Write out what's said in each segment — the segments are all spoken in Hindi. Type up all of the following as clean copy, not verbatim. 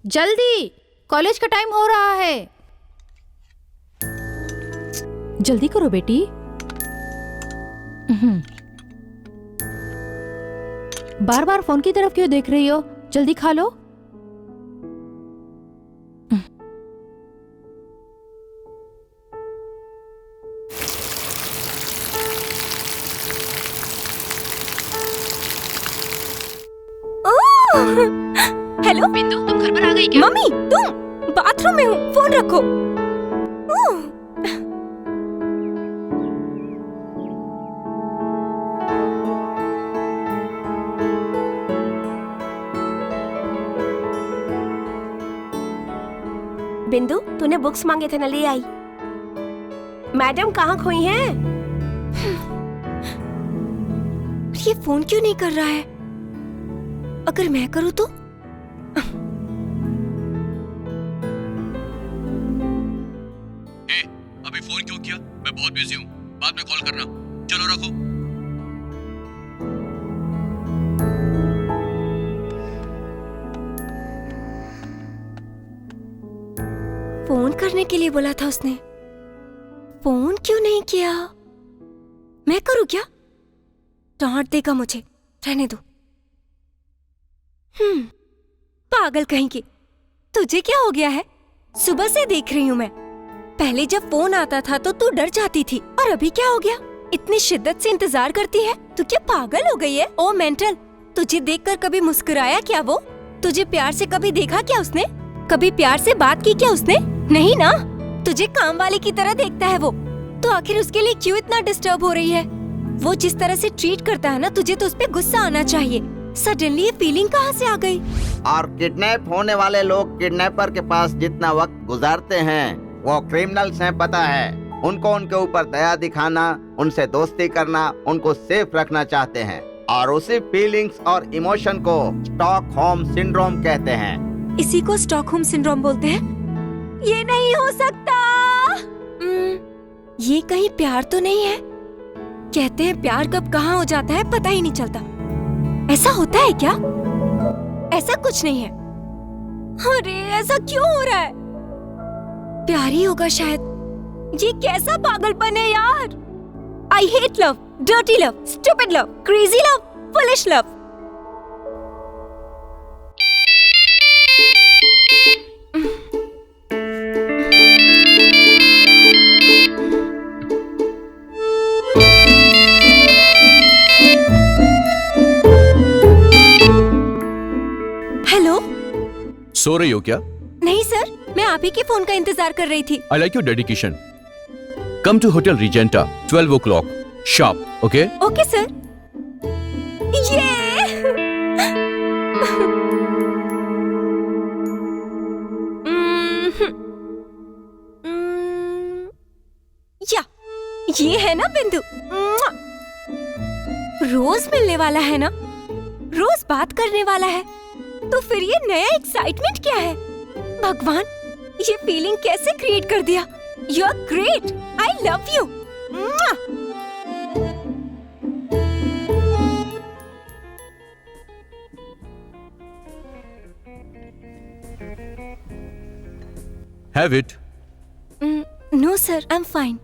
जल्दी, कॉलेज का टाइम हो रहा है। जल्दी करो बेटी। बार बार फोन की तरफ क्यों देख रही हो? जल्दी खा लो। हेलो बिंदु, तुम घर पर आ गई क्या? मम्मी, तुम बाथरूम में हो, फोन रखो। बिंदु, तूने बुक्स मांगे थे ना, ले आई। मैडम कहाँ खोई हैं? ये फोन क्यों नहीं कर रहा है? अगर मैं करूँ तो? अभी फोन क्यों किया? मैं बहुत बिजी हूँ, बाद में कॉल करना। चलो रखो। फोन करने के लिए बोला था उसने, फोन क्यों नहीं किया? मैं करूँ क्या? डांट देगा मुझे, रहने दो। पागल कहीं की। तुझे क्या हो गया है? सुबह से देख रही हूँ मैं। पहले जब फोन आता था तो तू डर जाती थी, और अभी क्या हो गया? इतनी शिद्दत से इंतजार करती है। तू क्या पागल हो गई है? ओ मेंटल, तुझे देखकर कभी मुस्कुराया क्या वो? तुझे प्यार से कभी देखा क्या उसने? कभी प्यार से बात की क्या उसने? नहीं ना। तुझे काम वाले की तरह देखता है वो। तो आखिर उसके लिए क्यों इतना डिस्टर्ब हो रही है? वो जिस तरह से ट्रीट करता है ना, तुझे तो उस पे गुस्सा आना चाहिए। सडनली ये फीलिंग कहाँ से आ गई? और किडनैप होने वाले लोग किडनैपर के पास जितना वक्त गुजारते हैं वो क्रिमिनल्स हैं, पता है। उनको उनके ऊपर दया दिखाना, उनसे दोस्ती करना, उनको सेफ रखना चाहते हैं, और उसी फीलिंग्स और इमोशन को स्टॉकहोम सिंड्रोम कहते हैं। इसी को स्टॉकहोम सिंड्रोम बोलते हैं? ये नहीं हो सकता। ये कहीं प्यार तो नहीं है? कहते हैं प्यार कब कहाँ हो जाता है पता ही नहीं चलता। ऐसा होता है क्या? ऐसा कुछ नहीं है। अरे ऐसा क्यों हो रहा है? प्यार ही होगा शायद। ये कैसा पागलपन है यार। I hate love, dirty love, stupid love, crazy love, foolish love. Hello, सो रही हो क्या? नहीं सर, मैं आप ही के फोन का इंतजार कर रही थी। I like your dedication. Come to hotel Regenta 12 o'clock sharp, okay? Okay sir. ये या ये है ना बिंदु? रोज मिलने वाला है ना, रोज बात करने वाला है, तो फिर ये नया एक्साइटमेंट क्या है? भगवान, ये फीलिंग कैसे क्रिएट कर दिया? You are great, I love you. Have it. No sir, I am fine.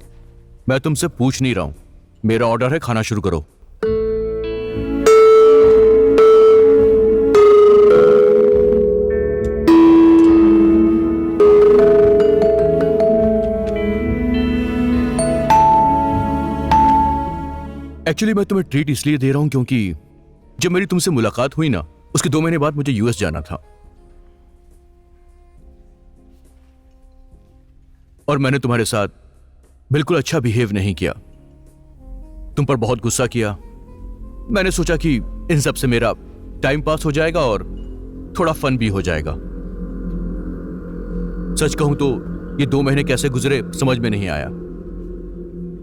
मैं तुमसे पूछ नहीं रहा हूँ, मेरा ऑर्डर है, खाना शुरू करो। एक्चुअली मैं तुम्हें ट्रीट इसलिए दे रहा हूं क्योंकि जब मेरी तुमसे मुलाकात हुई ना, उसके 2 महीने बाद मुझे यूएस जाना था, और मैंने तुम्हारे साथ बिल्कुल अच्छा बिहेव नहीं किया। तुम पर बहुत गुस्सा किया। मैंने सोचा कि इन सब से मेरा टाइम पास हो जाएगा और थोड़ा फन भी हो जाएगा। सच कहूं तो ये 2 महीने कैसे गुजरे समझ में नहीं आया,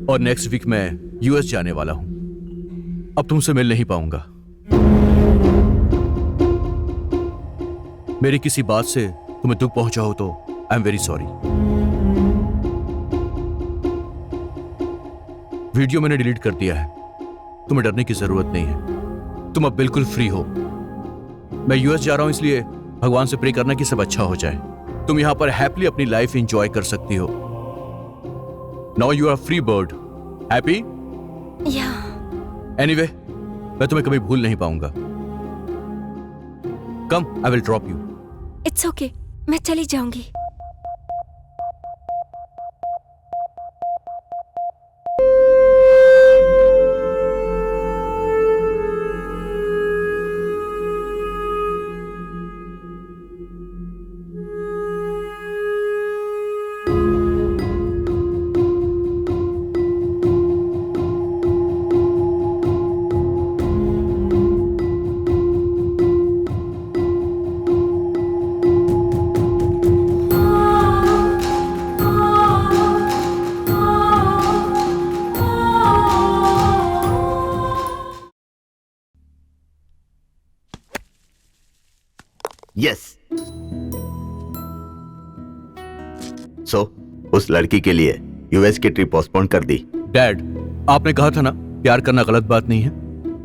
और नेक्स्ट वीक मैं यूएस जाने वाला हूं। अब तुमसे मिल नहीं पाऊंगा। मेरी किसी बात से तुम्हें दुख पहुंचा हो तो I am very sorry. Video मैंने डिलीट कर दिया है, तुम्हें डरने की जरूरत नहीं है। तुम अब बिल्कुल फ्री हो। मैं यूएस जा रहा हूं इसलिए भगवान से प्रे करना कि सब अच्छा हो जाए। तुम यहां पर हैप्पीली अपनी लाइफ एंजॉय कर सकती हो। Now you are free bird. Happy? या एनीवे, मैं तुम्हें कभी भूल नहीं पाऊंगा। Come, I will drop you. It's okay, मैं चली जाऊंगी। यस। सो उस लड़की के लिए यूएस की ट्रिप पोस्टपोन कर दी। डैड, आपने कहा था ना, प्यार करना गलत बात नहीं है,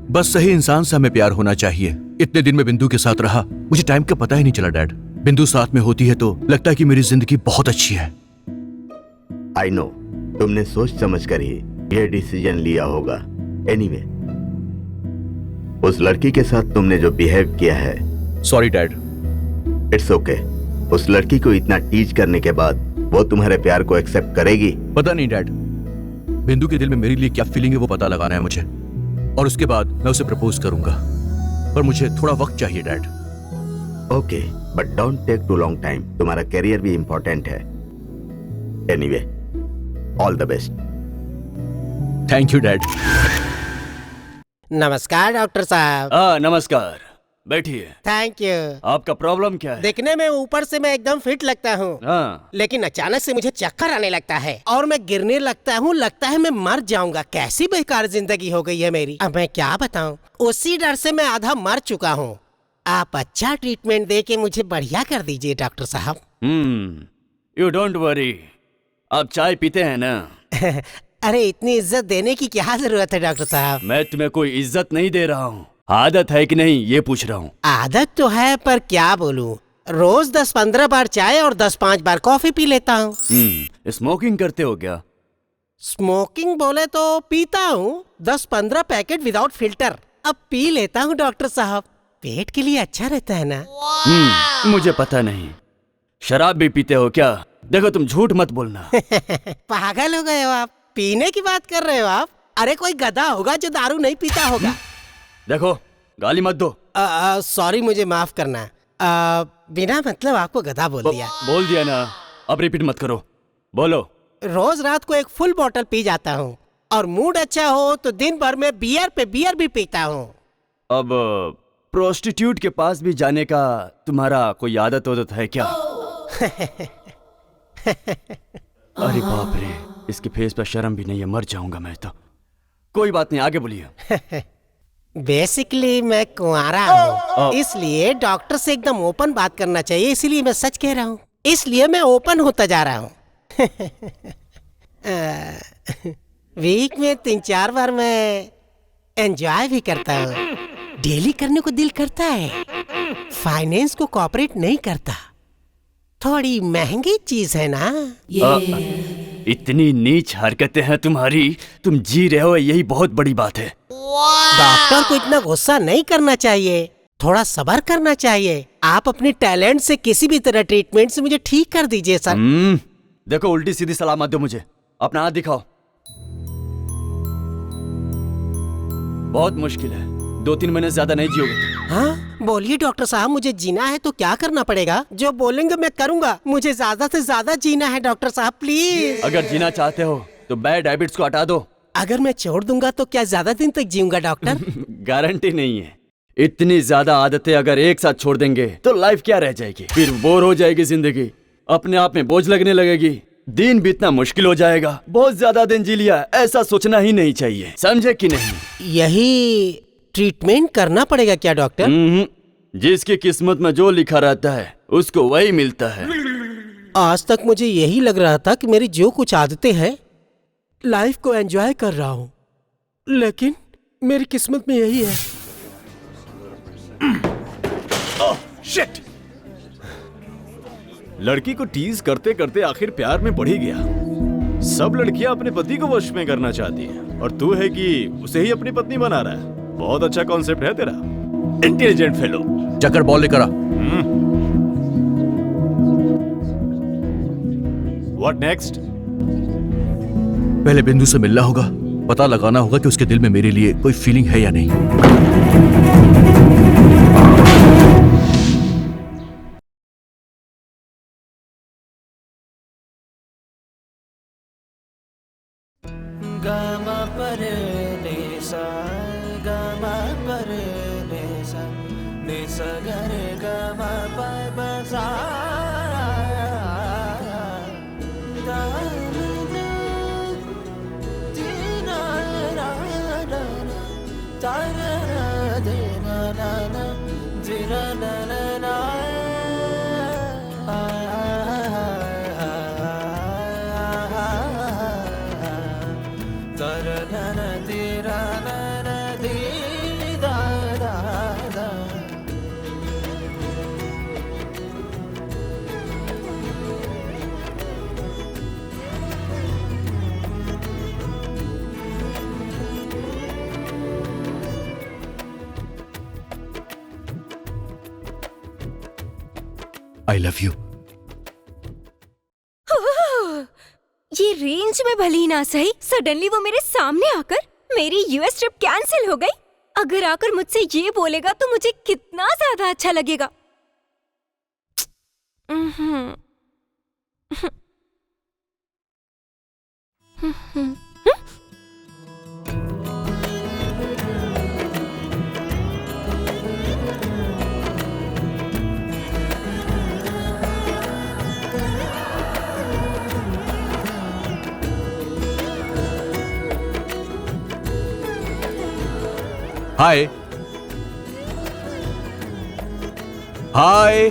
बस सही इंसान से हमें प्यार होना चाहिए। इतने दिन में बिंदु के साथ रहा, मुझे टाइम का पता ही नहीं चला डैड। बिंदु साथ में होती है तो लगता है कि मेरी जिंदगी बहुत अच्छी है। आई नो, तुमने सोच समझ कर ही यह डिसीजन लिया होगा। एनीवे, उस लड़की के साथ तुमने जो बिहेव किया है, सॉरी डैड। It's okay. उस लड़की को इतना टीच करने के बाद वो तुम्हारे प्यार को एक्सेप्ट करेगी? पता नहीं डैड, बिंदु के दिल में मेरे लिए क्या फीलिंग है वो पता लगाना है मुझे, और उसके बाद मैं उसे प्रपोज करूंगा, पर मुझे थोड़ा वक्त चाहिए dad. Okay, but don't take too long time. तुम्हारा करियर भी इंपॉर्टेंट है। Anyway, all the best. Thank you dad. नमस्कार डॉक्टर साहब। नमस्कार, बैठिए। Thank you. आपका प्रॉब्लम क्या है? देखने में ऊपर से मैं एकदम फिट लगता हूँ, हाँ, लेकिन अचानक से मुझे चक्कर आने लगता है और मैं गिरने लगता हूँ। लगता है मैं मर जाऊंगा। कैसी बेकार जिंदगी हो गई है मेरी। अब मैं क्या बताऊँ, उसी डर से मैं आधा मर चुका हूँ। आप अच्छा ट्रीटमेंट दे के मुझे बढ़िया कर दीजिए डॉक्टर साहब। You don't worry. आप चाय पीते हैं ना? अरे इतनी इज्जत देने की क्या जरूरत है डॉक्टर साहब। मैं तुम्हें कोई इज्जत नहीं दे रहा हूँ, आदत है कि नहीं ये पूछ रहा हूँ। आदत तो है, पर क्या बोलूं, रोज 10-15 बार चाय और 10-5 बार कॉफी पी लेता हूँ। स्मोकिंग करते हो क्या? स्मोकिंग बोले तो पीता हूँ 10-15 पैकेट विदाउट फिल्टर। अब पी लेता हूँ डॉक्टर साहब, पेट के लिए अच्छा रहता है ना। मुझे पता नहीं। शराब भी पीते हो क्या? देखो तुम झूठ मत बोलना। पागल हो गए हो आप, पीने की बात कर रहे हो आप? अरे कोई गधा होगा जो दारू नहीं पीता होगा। देखो, गाली मत दो। सॉरी, मुझे माफ करना। बिना मतलब आपको गधा बोल दिया। बोल दिया ना, अब रिपीट मत करो। बोलो। रोज रात को एक फुल बोतल पी जाता हूँ, और मूड अच्छा हो तो दिन भर में बियर पे बियर भी पीता हूँ। अब प्रोस्टिट्यूट के पास भी जाने का तुम्हारा कोई आदत वदत है क्या? अरे बाप रे, इसके फेस पर शर्म भी नहीं है, मर जाऊंगा मैं तो। कोई बात नहीं, आगे बोलिए। बेसिकली मैं कुंवारा हूँ, इसलिए डॉक्टर से एकदम ओपन बात करना चाहिए, इसलिए मैं सच कह रहा हूँ। इसलिए मैं ओपन होता जा रहा हूँ। वीक में 3-4 बार मैं एंजॉय भी करता हूँ। डेली करने को दिल करता है, फाइनेंस को कोऑपरेट नहीं करता। थोड़ी महंगी चीज है ना। इतनी नीच हरकतें हैं तुम्हारी, तुम जी रहे हो, यही बहुत बड़ी बात है। डॉक्टर को इतना गुस्सा नहीं करना चाहिए, थोड़ा सब्र करना चाहिए। आप अपने टैलेंट से किसी भी तरह ट्रीटमेंट से मुझे ठीक कर दीजिए सर। देखो, उल्टी सीधी सलाह मत दो मुझे, अपना हाथ दिखाओ। बहुत मुश्किल है, 2-3 महीने से ज्यादा नहीं जियोगे। हाँ बोलिए डॉक्टर साहब, मुझे जीना है तो क्या करना पड़ेगा? जो बोलेंगे मैं करूंगा। मुझे ज्यादा से ज्यादा जीना है डॉक्टर साहब, प्लीज। अगर जीना चाहते हो तो बैड हैबिट्स को हटा दो। अगर मैं छोड़ दूंगा तो क्या ज्यादा दिन तक जीऊंगा डॉक्टर? गारंटी नहीं है। इतनी ज्यादा आदतें अगर एक साथ छोड़ देंगे तो लाइफ क्या रह जाएगी? फिर बोर हो जाएगी जिंदगी, अपने आप में बोझ लगने लगेगी, दिन बीतना मुश्किल हो जाएगा। बहुत ज्यादा दिन जी लिया, ऐसा सोचना ही नहीं चाहिए, समझे कि नहीं? यही ट्रीटमेंट करना पड़ेगा क्या डॉक्टर? जिसकी किस्मत में जो लिखा रहता है उसको वही मिलता है। आज तक मुझे यही लग रहा था कि मेरी जो कुछ आदतें हैं, लाइफ को एंजॉय कर रहा हूँ, लेकिन मेरी किस्मत में यही है। शिट! लड़की को टीज करते करते आखिर प्यार में पड़ ही गया। सब लड़कियां अपने पति को वश में करना चाहती हैं और तू है कि उसे ही अपनी पत्नी बना रहा है। बहुत अच्छा कॉन्सेप्ट है तेरा, इंटेलिजेंट फेलो। जाकर बॉल लेकर आ। What next? पहले बिंदु से मिलना होगा, पता लगाना होगा कि उसके दिल में मेरे लिए कोई फीलिंग है या नहीं। गामा पर निसा गामा पर निसा निसा गरे गामा पर बसा आई लव यू। ये रेंज में भली ना सही, सडनली वो मेरे सामने आकर मेरी यूएस ट्रिप कैंसिल हो गई। अगर आकर मुझसे ये बोलेगा तो मुझे कितना ज्यादा अच्छा लगेगा। हाय हाय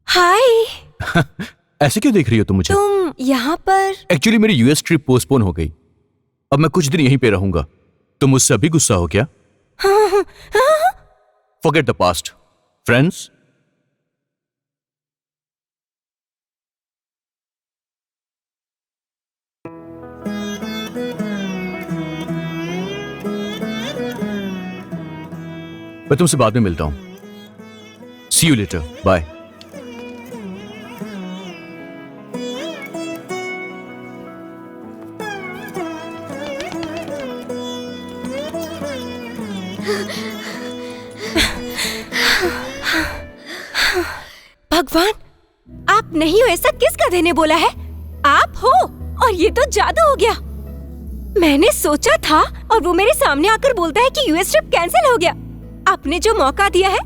हाय। ऐसे क्यों देख रही हो तुम मुझे? तुम यहाँ पर? एक्चुअली मेरी यूएस ट्रिप पोस्टपोन हो गई। अब मैं कुछ दिन यहीं पे रहूंगा। तुम मुझसे अभी गुस्सा हो क्या? Forget the past, friends. मैं तुमसे बाद में मिलता हूं। सी यू लेटर, बाय। भगवान, आप नहीं हो ऐसा किस गधे ने बोला है? आप हो, और ये तो जादू हो गया। मैंने सोचा था और वो मेरे सामने आकर बोलता है कि यूएस ट्रिप कैंसिल हो गया। आपने जो मौका दिया है,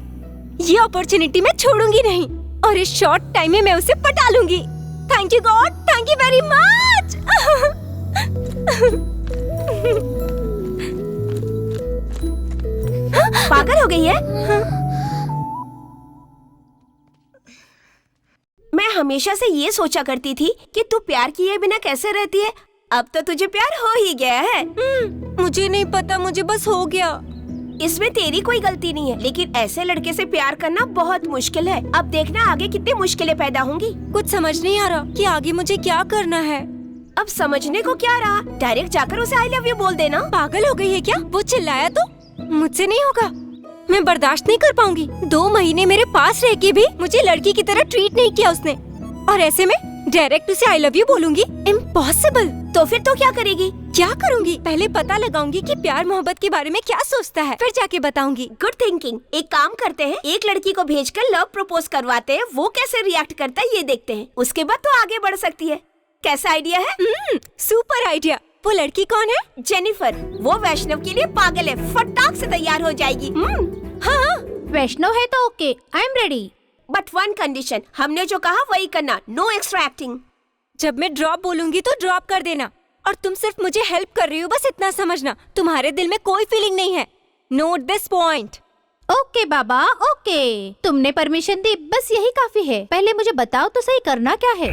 ये अपॉर्चुनिटी मैं छोड़ूंगी नहीं, और इस शॉर्ट टाइम में मैं उसे पटा लूंगी। Thank you God, thank you very much. पागल हो गई है? मैं हमेशा से ये सोचा करती थी कि तू प्यार किए बिना कैसे रहती है। अब तो तुझे प्यार हो ही गया है। मुझे नहीं पता, मुझे बस हो गया। इसमें तेरी कोई गलती नहीं है, लेकिन ऐसे लड़के से प्यार करना बहुत मुश्किल है। अब देखना आगे कितनी मुश्किलें पैदा होंगी। कुछ समझ नहीं आ रहा कि आगे मुझे क्या करना है। अब समझने को क्या रहा, डायरेक्ट जाकर उसे आई लव यू बोल देना। पागल हो गई है क्या? वो चिल्लाया तो मुझसे नहीं होगा, मैं बर्दाश्त नहीं कर पाऊंगी। 2 महीने मेरे पास रह के भी मुझे लड़की की तरह ट्रीट नहीं किया उसने, और ऐसे में डायरेक्ट उसे आई लव यू बोलूंगी? इम्पॉसिबल। तो फिर तो क्या करेगी? क्या करूंगी? पहले पता लगाऊंगी कि प्यार मोहब्बत के बारे में क्या सोचता है, फिर जाके बताऊंगी। Good thinking. एक काम करते हैं, एक लड़की को भेजकर लव प्रपोज करवाते हैं, वो कैसे रिएक्ट करता है ये देखते हैं, उसके बाद तो आगे बढ़ सकती है। कैसा आइडिया है? Super idea. वो लड़की कौन है? जेनिफर। वो वैष्णव के लिए पागल है, फटाक से तैयार हो जाएगी। हाँ, वैष्णव है तो okay, I am ready. But one condition, हमने जो कहा वही करना, नो एक्स्ट्रा एक्टिंग। जब मैं ड्रॉप बोलूंगी तो ड्रॉप कर देना, और तुम सिर्फ मुझे हेल्प कर रही हो, बस इतना समझना। तुम्हारे दिल में कोई फीलिंग नहीं है। Note this point. Okay Baba, okay, तुमने परमिशन दी, बस यही काफी है। पहले मुझे बताओ तो सही, करना क्या है?